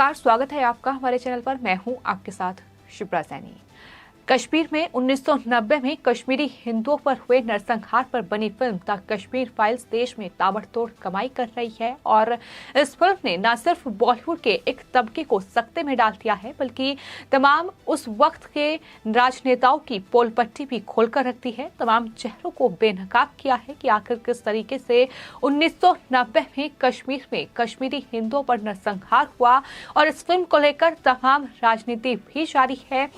नमस्कार, स्वागत है आपका हमारे चैनल पर। मैं हूं आपके साथ शिप्रा सैनी। कश्मीर में 1990 में कश्मीरी हिंदुओं पर हुए नरसंहार पर बनी फिल्म द कश्मीर फाइल्स देश में ताबड़तोड़ कमाई कर रही है और इस फिल्म ने न सिर्फ बॉलीवुड के एक तबके को सकते में डाल दिया है, बल्कि तमाम उस वक्त के राजनेताओं की पोल पट्टी भी खोलकर रख दी है। तमाम चेहरों को बेनकाब किया है कि आखिर किस तरीके से 1990 में कश्मीर में कश्मीरी हिंदुओं पर नरसंहार हुआ। और इस फिल्म को लेकर तमाम राजनीति भी जारी है,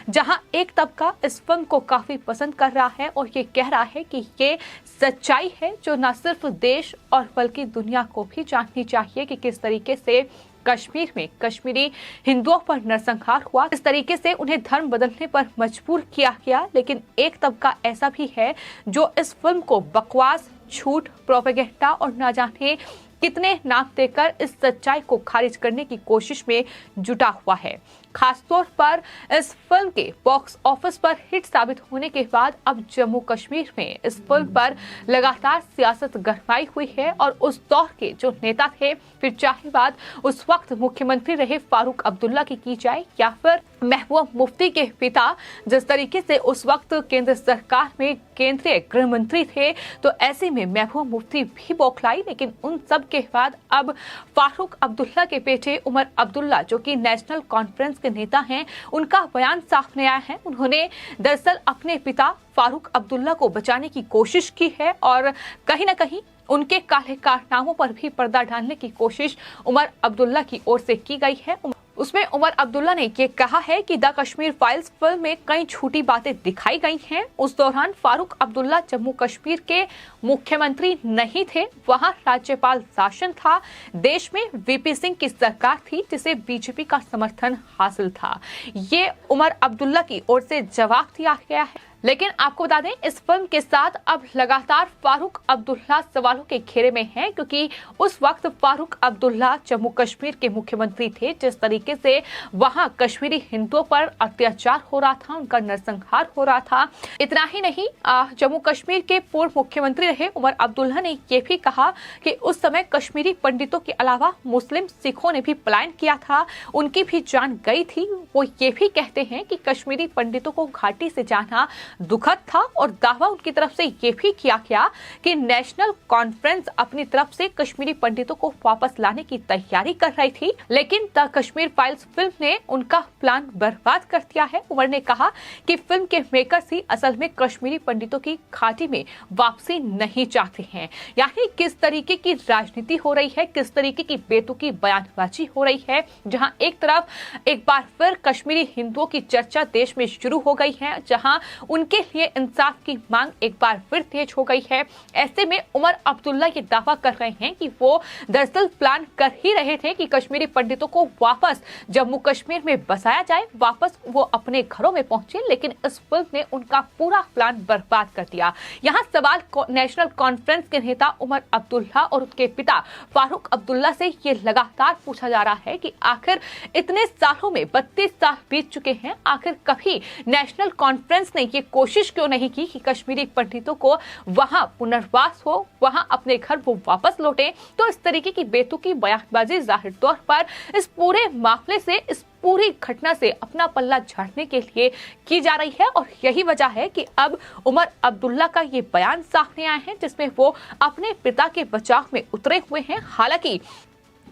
जहां एक तबका इस फिल्म को काफी पसंद कर रहा है और ये कह रहा है कि ये सच्चाई है जो न सिर्फ देश और बल्कि दुनिया को भी जाननी चाहिए कि किस तरीके से कश्मीर में कश्मीरी हिंदुओं पर नरसंहार हुआ, इस तरीके से उन्हें धर्म बदलने पर मजबूर किया गया। लेकिन एक तबका ऐसा भी है जो इस फिल्म को बकवास, झूठ, प्रोपेगेंडा और न जाने कितने नाम देकर इस सच्चाई को खारिज करने की कोशिश में जुटा हुआ है। खासतौर पर इस फिल्म के बॉक्स ऑफिस पर हिट साबित होने के बाद अब जम्मू कश्मीर में इस फिल्म पर लगातार सियासत गरमाई हुई है। और उस दौर के जो नेता थे, फिर चाहे बात उस वक्त मुख्यमंत्री रहे फारूक अब्दुल्ला की जाए या फिर महबूबा मुफ्ती के पिता, जिस तरीके से उस वक्त केंद्र सरकार में केंद्रीय गृह मंत्री थे, तो ऐसे में महबूबा मुफ्ती भी बौखलाई। लेकिन उन सब के बाद अब फारूक अब्दुल्ला के बेटे उमर अब्दुल्ला, जो कि नेशनल कॉन्फ्रेंस के नेता हैं, उनका बयान सामने आया है। उन्होंने दरअसल अपने पिता फारूक अब्दुल्ला को बचाने की कोशिश की है और कहीं न कहीं उनके काले कारनामों पर भी पर्दा डालने की कोशिश उमर अब्दुल्ला की ओर से की गई है। उसमें उमर अब्दुल्ला ने ये कहा है कि द कश्मीर फाइल्स फिल्म में कई झूठी बातें दिखाई गई हैं। उस दौरान फारूक अब्दुल्ला जम्मू कश्मीर के मुख्यमंत्री नहीं थे, वहां राज्यपाल शासन था। देश में वीपी सिंह की सरकार थी जिसे बीजेपी का समर्थन हासिल था। ये उमर अब्दुल्ला की ओर से जवाब दिया गया है। लेकिन आपको बता दें, इस फिल्म के साथ अब लगातार फारूक अब्दुल्ला सवालों के घेरे में हैं, क्योंकि उस वक्त फारूक अब्दुल्ला जम्मू कश्मीर के मुख्यमंत्री थे। जिस तरीके से वहां कश्मीरी हिंदुओं पर अत्याचार हो रहा था, उनका नरसंहार हो रहा था। इतना ही नहीं, जम्मू कश्मीर के पूर्व मुख्यमंत्री रहे उमर अब्दुल्ला ने यह भी कहा कि उस समय कश्मीरी पंडितों के अलावा मुस्लिम सिखों ने भी पलायन किया था, उनकी भी जान गई थी। वो ये भी कहते हैं कि कश्मीरी पंडितों को घाटी से जाना दुखद था और दावा उनकी तरफ से यह भी किया गया कि नेशनल कॉन्फ्रेंस अपनी तरफ से कश्मीरी पंडितों को वापस लाने की तैयारी कर रही थी। लेकिन द कश्मीर फाइल्स फिल्म ने उनका प्लान बर्बाद कर दिया है। उमर ने कहा कि फिल्म के मेकर्स ही असल में कश्मीरी पंडितों की घाटी में वापसी नहीं चाहते हैं। यानी किस तरीके की राजनीति हो रही है, किस तरीके की बेतुकी बयानबाजी हो रही है, जहां एक तरफ एक बार फिर कश्मीरी हिंदुओं की चर्चा देश में शुरू हो गई है, जहां उनके लिए इंसाफ की मांग एक बार फिर तेज हो गई है। ऐसे में उमर अब्दुल्ला ये दावा कर रहे हैं कि वो दरअसल प्लान कर ही रहे थे कि कश्मीरी पंडितों को वापस जम्मू कश्मीर में बसाया जाए, वापस वो अपने घरों में पहुंचे। लेकिन इस फिल्म ने उनका पूरा प्लान बर्बाद कर दिया। यहाँ सवाल नेशनल कॉन्फ्रेंस के नेता उमर अब्दुल्ला और उनके पिता फारूक अब्दुल्ला से ये लगातार पूछा जा रहा है कि आखिर इतने सालों में 32 साल बीत चुके हैं, आखिर कभी नेशनल कॉन्फ्रेंस ने ये कोशिश क्यों नहीं की कि कश्मीरी पंडितों को वहां पुनर्वास हो, वहां अपने घर वो वापस लौटे। तो इस तरीके की बेतुकी बयानबाजी जाहिर तौर पर इस पूरे मामले से, इस पूरी घटना से अपना पल्ला झाड़ने के लिए की जा रही है। और यही वजह है कि अब उमर अब्दुल्ला का ये बयान सामने आया है, जिसमें वो अपने पिता के बचाव में उतरे हुए हैं। हालांकि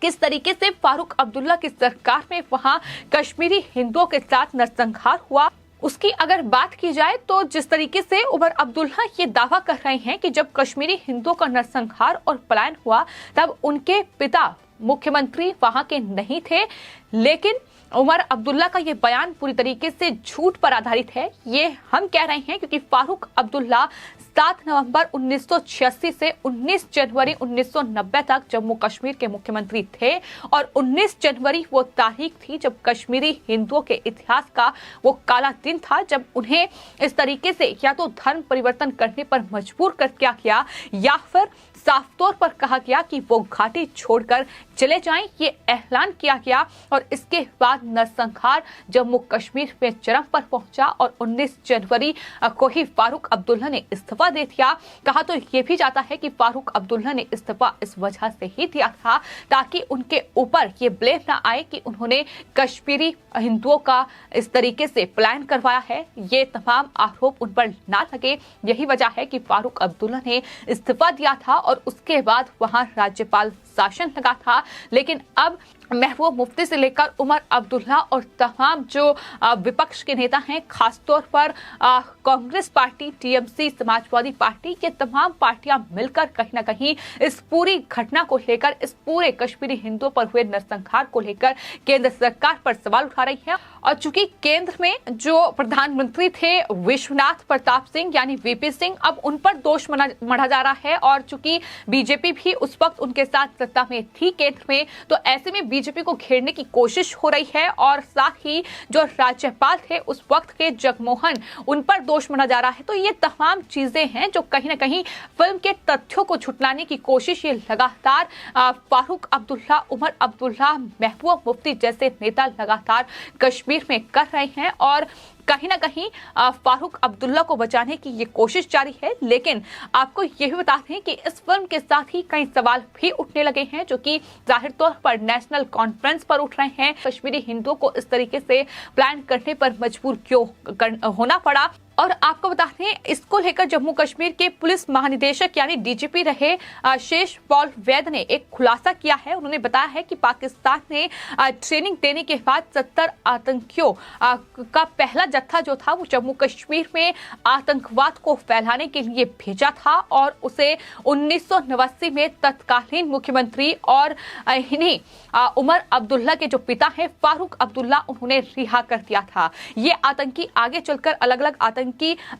किस तरीके से फारूक अब्दुल्ला की सरकार में वहां कश्मीरी हिंदुओं के साथ नरसंहार हुआ, उसकी अगर बात की जाए तो जिस तरीके से उमर अब्दुल्ला ये दावा कर रहे हैं कि जब कश्मीरी हिंदुओं का नरसंहार और पलायन हुआ तब उनके पिता मुख्यमंत्री वहां के नहीं थे। लेकिन उमर अब्दुल्ला का ये बयान पूरी तरीके से झूठ पर आधारित है। ये हम कह रहे हैं क्योंकि फारूक अब्दुल्ला 7 नवंबर 1986 से 19 जनवरी 1990 तक जम्मू कश्मीर के मुख्यमंत्री थे। और 19 जनवरी वो तारीख थी जब कश्मीरी हिंदुओं के इतिहास का वो काला दिन था, जब उन्हें इस तरीके से या तो धर्म परिवर्तन करने पर मजबूर कर दिया गया या फिर साफ तौर पर कहा गया कि वो घाटी छोड़कर चले जाएं, ये ऐलान किया गया। और इसके बाद नरसंहार जम्मू कश्मीर में चरम पर पहुंचा और 19 जनवरी को ही फारूक अब्दुल्ला ने इस्तीफा दे दिया। कहा तो ये भी जाता है कि फारूक अब्दुल्ला ने इस्तीफा इस वजह से ही दिया था ताकि उनके ऊपर ये ब्लेम ना आए कि उन्होंने कश्मीरी हिंदुओं का इस तरीके से प्लान करवाया है, ये तमाम आरोप उन पर ना लगे। यही वजह है कि फारूक अब्दुल्ला ने इस्तीफा दिया था और उसके बाद वहां राज्यपाल शासन लगा था। लेकिन अब महबूब मुफ्ती से लेकर उमर अब्दुल्ला और तमाम जो विपक्ष के नेता हैं, खासतौर पर Congress party, TMC, Samajwadi party, ये तमाम पार्टियां मिलकर कहीं ना कहीं इस पूरी घटना को लेकर, इस पूरे कश्मीरी हिंदुओं पर हुए नरसंहार को लेकर केंद्र सरकार पर सवाल उठा रही है। और चूंकि केंद्र में जो प्रधानमंत्री थे विश्वनाथ प्रताप सिंह यानी वीपी सिंह, अब उन पर दोष मढ़ा जा रहा है। और चूंकि बीजेपी भी उस वक्त उनके साथ सत्ता में थी केंद्र में, तो ऐसे में बीजेपी को घेरने की कोशिश हो रही है। और साथ ही जो राज्यपाल थे उस वक्त के जगमोहन, उन पर दोष मढ़ा जा रहा है। तो ये तमाम चीजें हैं जो कहीं ना कहीं फिल्म के तथ्यों को छुटलाने की कोशिश ये लगातार फारूक अब्दुल्ला, उमर अब्दुल्ला, महबूब मुफ्ती जैसे नेता लगातार कश्मीर में कर रहे हैं। और कहीं ना कहीं फारूक अब्दुल्ला को बचाने की ये कोशिश जारी है। लेकिन आपको ये भी बता दें कि इस फिल्म के साथ ही कई सवाल भी उठने लगे हैं जो कि जाहिर तौर पर नेशनल कॉन्फ्रेंस पर उठ रहे हैं। कश्मीरी हिंदुओं को इस तरीके से प्लान करने पर मजबूर क्यों होना पड़ा। और आपको बता दें, इसको लेकर जम्मू कश्मीर के पुलिस महानिदेशक यानी डीजीपी रहे शेष पॉल वैद ने एक खुलासा किया है। उन्होंने बताया है कि पाकिस्तान ने ट्रेनिंग देने के बाद 70 आतंकियों का पहला जत्था जो था वो जम्मू कश्मीर में आतंकवाद को फैलाने के लिए भेजा था और उसे 1989 में तत्कालीन मुख्यमंत्री और इन्हीं उमर अब्दुल्ला के जो पिता हैं फारूक अब्दुल्ला, उन्होंने रिहा कर दिया था। ये आतंकी आगे चलकर अलग अलग आतंकी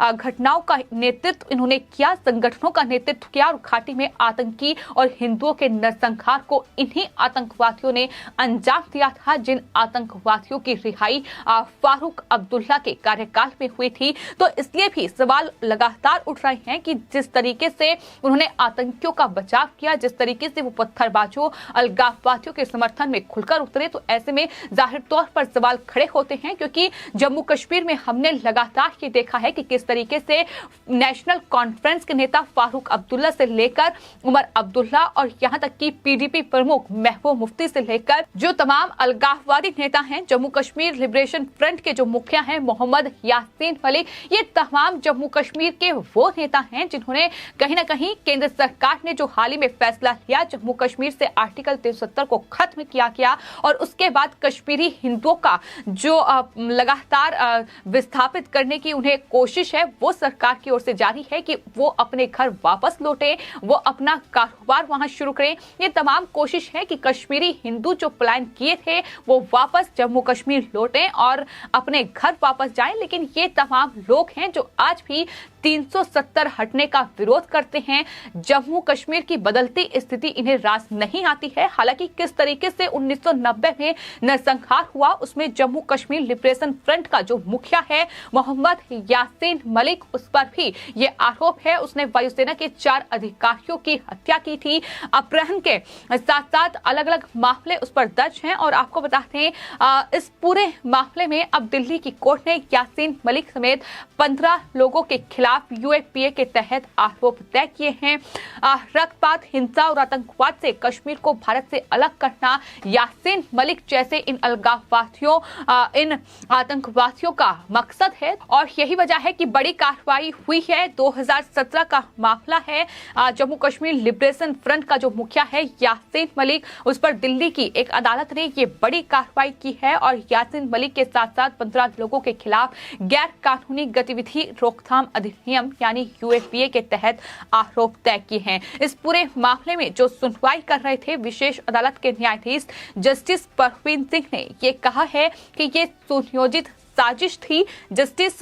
घटनाओं का नेतृत्व इन्होंने किया, संगठनों का नेतृत्व किया और घाटी में आतंकी और हिंदुओं के नरसंहार को इन्हीं आतंकवादियों ने अंजाम दिया था, जिन आतंकवादियों की रिहाई फारूक अब्दुल्ला के कार्यकाल में हुई थी। तो इसलिए भी सवाल लगातार उठ रहे हैं कि जिस तरीके से उन्होंने आतंकियों का बचाव किया, जिस तरीके से वो पत्थरबाजों, अलगाववादियों के समर्थन में खुलकर उतरे, तो ऐसे में जाहिर तौर पर सवाल खड़े होते हैं। क्योंकि जम्मू कश्मीर में हमने लगातार ये देखा है कि किस तरीके से नेशनल कॉन्फ्रेंस के नेता फारूक अब्दुल्ला से लेकर उमर अब्दुल्ला और यहां तक कि पीडीपी प्रमुख महबूब मुफ्ती से लेकर जो तमाम अलगाववादी नेता हैं, जम्मू कश्मीर लिबरेशन फ्रंट के जो मुखिया हैं मोहम्मद यासीन मलिक, ये तमाम जम्मू कश्मीर के वो नेता हैं जिन्होंने कहीं ना कहीं केंद्र सरकार ने जो हाल ही में फैसला लिया, जम्मू कश्मीर से आर्टिकल 370 को खत्म किया गया और उसके बाद कश्मीरी हिंदुओं का जो लगातार विस्थापित करने की उन्हें कोशिश है, वो सरकार की ओर से जारी है कि वो अपने घर वापस लौटे, वो अपना कारोबार वहां शुरू करें। ये तमाम कोशिश है कि कश्मीरी हिंदू जो प्लान किए थे वो वापस जम्मू कश्मीर लौटें और अपने घर वापस जाएं। लेकिन ये तमाम लोग हैं जो आज भी 370 हटने का विरोध करते हैं। जम्मू कश्मीर की बदलती स्थिति इन्हें रास नहीं आती है। हालांकि किस तरीके से 1990 में नरसंहार हुआ, उसमें जम्मू कश्मीर लिबरेशन फ्रंट का जो मुखिया है मोहम्मद यासीन मलिक, उस पर भी ये आरोप है उसने वायुसेना के 4 अधिकारियों की हत्या की थी। अपहरण के साथ साथ अलग अलग मामले उस पर दर्ज हैं। और आपको बताते हैं इस पूरे मामले में अब दिल्ली की कोर्ट ने यासीन मलिक समेत 15 लोगों के खिलाफ यूएपीए के तहत आरोप तय किए हैं। रक्तपात, हिंसा और आतंकवाद से कश्मीर को भारत से अलग करना यासीन मलिक जैसे इन अलगाववादियों, इन आतंकवादियों का मकसद है। और यही वजह है कि बड़ी कार्रवाई हुई है। 2017 का मामला है। जम्मू कश्मीर लिबरेशन फ्रंट का जो मुखिया है यासीन मलिक, उस पर दिल्ली की एक अदालत ने ये बड़ी कार्रवाई की है और यासीन मलिक के साथ साथ 15 लोगों के खिलाफ गैर कानूनी गतिविधि रोकथाम अधिनियम यानी यूएपीए के तहत आरोप तय किए हैं। इस पूरे मामले में जो सुनवाई कर रहे थे विशेष अदालत के न्यायाधीश जस्टिस परवीन सिंह ने ये कहा है कि ये सुनियोजित साजिश थी। जस्टिस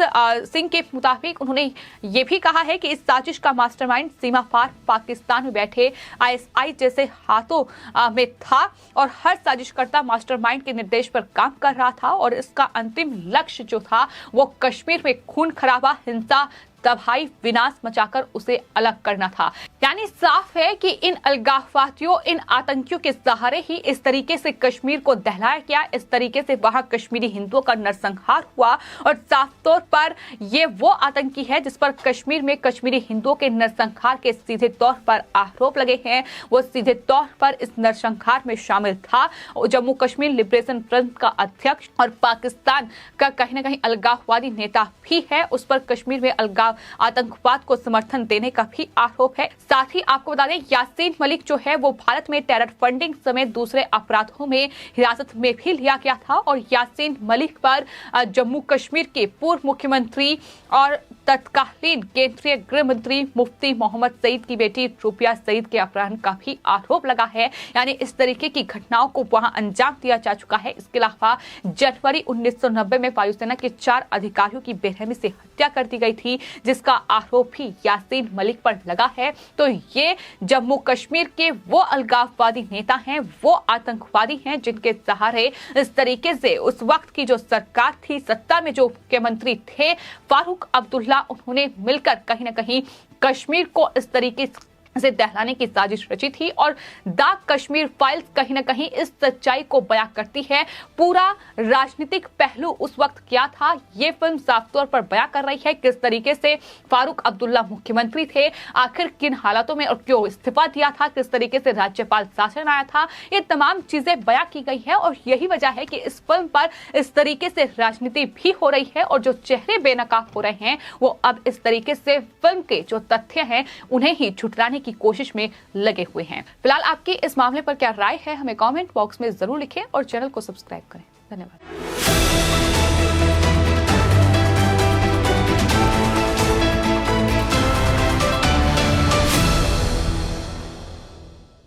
सिंह के मुताबिक उन्होंने ये भी कहा है कि इस साजिश का मास्टरमाइंड सीमा पार पाकिस्तान में बैठे आईएसआई जैसे हाथों में था और हर साजिशकर्ता मास्टरमाइंड के निर्देश पर काम कर रहा था और इसका अंतिम लक्ष्य जो था वो कश्मीर में खून खराबा, हिंसा, तबाही विनाश मचाकर उसे अलग करना था। यानी साफ है कि इन अलगाववादियों, इन आतंकियों के सहारे ही इस तरीके से कश्मीर को दहलाया गया, इस तरीके से वहां कश्मीरी हिंदुओं का नरसंहार हुआ। और साफ तौर पर ये वो आतंकी है जिस पर कश्मीर में कश्मीरी हिंदुओं के नरसंहार के सीधे तौर पर आरोप लगे हैं। वो सीधे तौर पर इस नरसंहार में शामिल था। जम्मू कश्मीर लिबरेशन फ्रंट का अध्यक्ष और पाकिस्तान का कहीं ना कहीं अलगाववादी नेता भी है। उस पर कश्मीर में अलगाव आतंकवाद को समर्थन देने का भी आरोप है। साथ ही आपको बता दें, यासीन मलिक जो है वो भारत में टेरर फंडिंग समेत दूसरे अपराधों में हिरासत में भी लिया गया था। और यासीन मलिक पर जम्मू कश्मीर के पूर्व मुख्यमंत्री और तत्कालीन केंद्रीय गृह मंत्री मुफ्ती मोहम्मद सईद की बेटी रूबिया सईद के अपहरण का भी आरोप लगा है। यानी इस तरीके की घटनाओं को वहां अंजाम दिया जा चुका है। इसके अलावा जनवरी 1990 में वायुसेना के 4 अधिकारियों की बेरहमी से हत्या कर दी गई थी, जिसका आरोप भी यासीन मलिक पर लगा है। तो ये जम्मू कश्मीर के वो अलगाववादी नेता हैं, वो आतंकवादी हैं जिनके सहारे इस तरीके से उस वक्त की जो सरकार थी, सत्ता में जो मुख्यमंत्री थे फारूक अब्दुल्ला, उन्होंने मिलकर कहीं ना कहीं कश्मीर को इस तरीके से दहलाने की साजिश रची थी। और द कश्मीर फाइल्स कहीं ना कहीं इस सच्चाई को बयां करती है। पूरा राजनीतिक पहलू उस वक्त क्या था, ये फिल्म साफ तौर पर बयां कर रही है। किस तरीके से फारूक अब्दुल्ला मुख्यमंत्री थे, आखिर किन हालातों में और क्यों इस्तीफा दिया था, किस तरीके से राज्यपाल शासन आया था, ये तमाम चीजें बयां की गई है। और यही वजह है कि इस फिल्म पर इस तरीके से राजनीति भी हो रही है और जो चेहरे बेनकाब हो रहे हैं वो अब इस तरीके से फिल्म के जो तथ्य हैं उन्हें ही झुठलाने की कोशिश में लगे हुए हैं। फिलहाल आपकी इस मामले पर क्या राय है, हमें कमेंट बॉक्स में जरूर लिखें और चैनल को सब्सक्राइब करें। धन्यवाद।